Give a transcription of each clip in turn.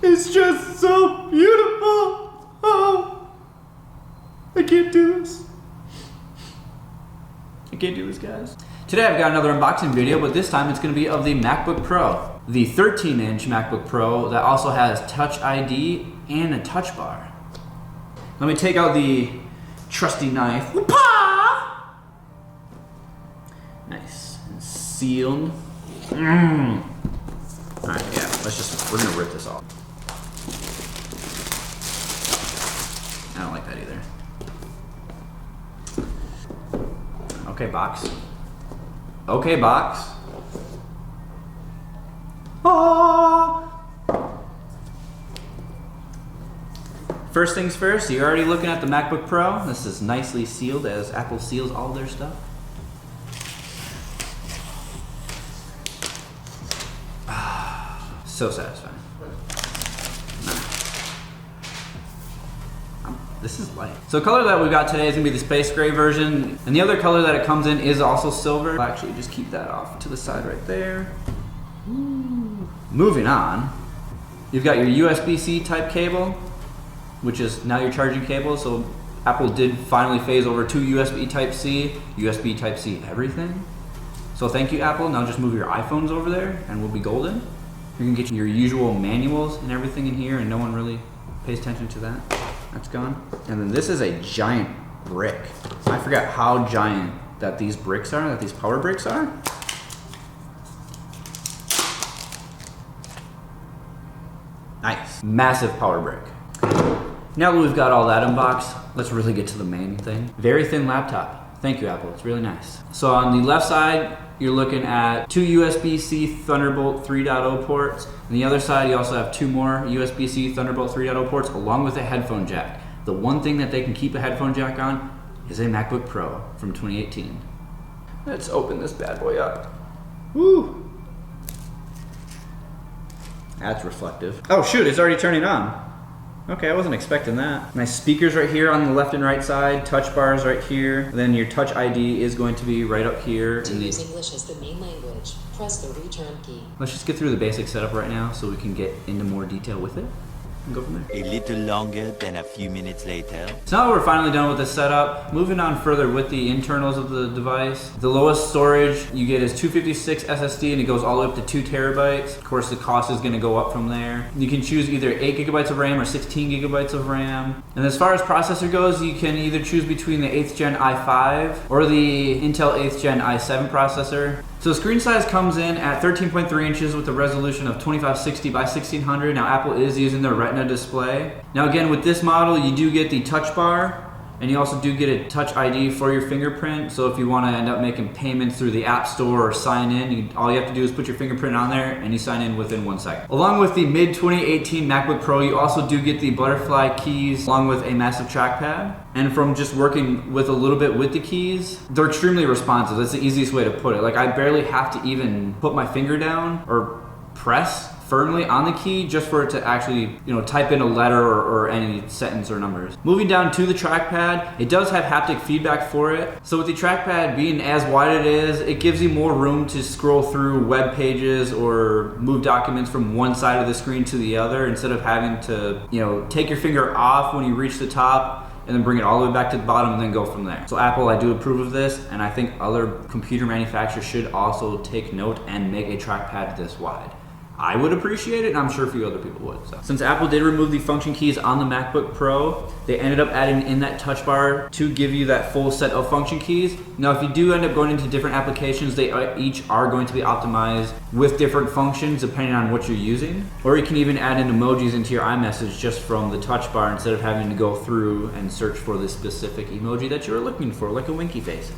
It's just so beautiful. Oh, I can't do this. I can't do this, guys. Today I've got another unboxing video, but this time it's going to be of the MacBook Pro. The 13-inch MacBook Pro that also has Touch ID and a touch bar. Let me take out the trusty knife. Nice and sealed. Alright, yeah, we're gonna rip this off. I don't like that either. Okay, box. Okay, box. Ah! First things first, you're already looking at the MacBook Pro. This is nicely sealed as Apple seals all their stuff. So satisfying. This is light. So the color that we got today is gonna be the space gray version, and the other color that it comes in is also silver. I'll actually just keep that off to the side right there. Ooh. Moving on, you've got your USB-C type cable, which is now your charging cable. So Apple did finally phase over to USB Type-C, USB Type-C everything. So thank you, Apple. Now just move your iPhones over there and we'll be golden. You can get your usual manuals and everything in here, and no one really pays attention to that. That's gone. And then this is a giant brick. I forgot how giant that these bricks are, that these power bricks are. Nice. Massive power brick. Now that we've got all that unboxed, let's really get to the main thing. Very thin laptop. Thank you, Apple. It's really nice. So on the left side, you're looking at two USB-C Thunderbolt 3.0 ports. On the other side, you also have two more USB-C Thunderbolt 3.0 ports along with a headphone jack. The one thing that they can keep a headphone jack on is a MacBook Pro from 2018. Let's open this bad boy up. Woo! That's reflective. Oh shoot, it's already turning on. Okay, I wasn't expecting that. Nice speakers right here on the left and right side, touch bars right here. Then your Touch ID is going to be right up here. To use English as the main language, press the return key. Let's just get through the basic setup right now so we can get into more detail with it and go from there. A little longer than a few minutes later. So now that we're finally done with the setup, moving on further with the internals of the device. The lowest storage you get is 256 SSD and it goes all the way up to 2 terabytes. Of course, the cost is gonna go up from there. You can choose either 8 gigabytes of RAM or 16 gigabytes of RAM. And as far as processor goes, you can either choose between the 8th gen i5 or the Intel 8th gen i7 processor. So the screen size comes in at 13.3 inches with a resolution of 2560 by 1600. Now Apple is using their Retina display. Now again, with this model, you do get the touch bar and you also do get a Touch ID for your fingerprint. So if you want to end up making payments through the App Store or sign in, all you have to do is put your fingerprint on there and you sign in within 1 second. Along with the mid-2018 MacBook Pro, you also do get the butterfly keys along with a massive trackpad. And from just working with a little bit with the keys, they're extremely responsive. That's the easiest way to put it. Like I barely have to even put my finger down or press firmly on the key just for it to actually, type in a letter or any sentence or numbers. Moving down to the trackpad, it does have haptic feedback for it. So with the trackpad being as wide it is, it gives you more room to scroll through web pages or move documents from one side of the screen to the other instead of having to, take your finger off when you reach the top and then bring it all the way back to the bottom and then go from there. So Apple, I do approve of this, and I think other computer manufacturers should also take note and make a trackpad this wide. I would appreciate it, and I'm sure a few other people would. So. Since Apple did remove the function keys on the MacBook Pro, they ended up adding in that touch bar to give you that full set of function keys. Now, if you do end up going into different applications, they each are going to be optimized with different functions depending on what you're using. Or you can even add in emojis into your iMessage just from the touch bar instead of having to go through and search for the specific emoji that you were looking for, like a winky face.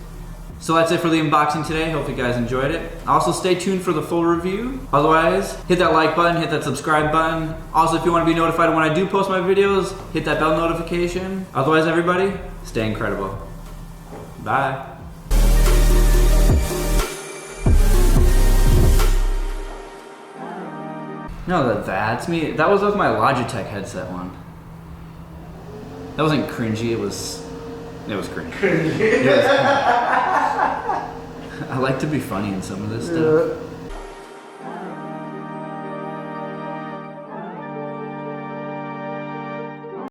So that's it for the unboxing today. Hope you guys enjoyed it. Also, stay tuned for the full review. Otherwise, hit that like button, hit that subscribe button. Also, if you want to be notified when I do post my videos, hit that bell notification. Otherwise, everybody, stay incredible. Bye. No, that's me. That was with my Logitech headset one. That wasn't cringy, it was cringy. I like to be funny in some of this stuff.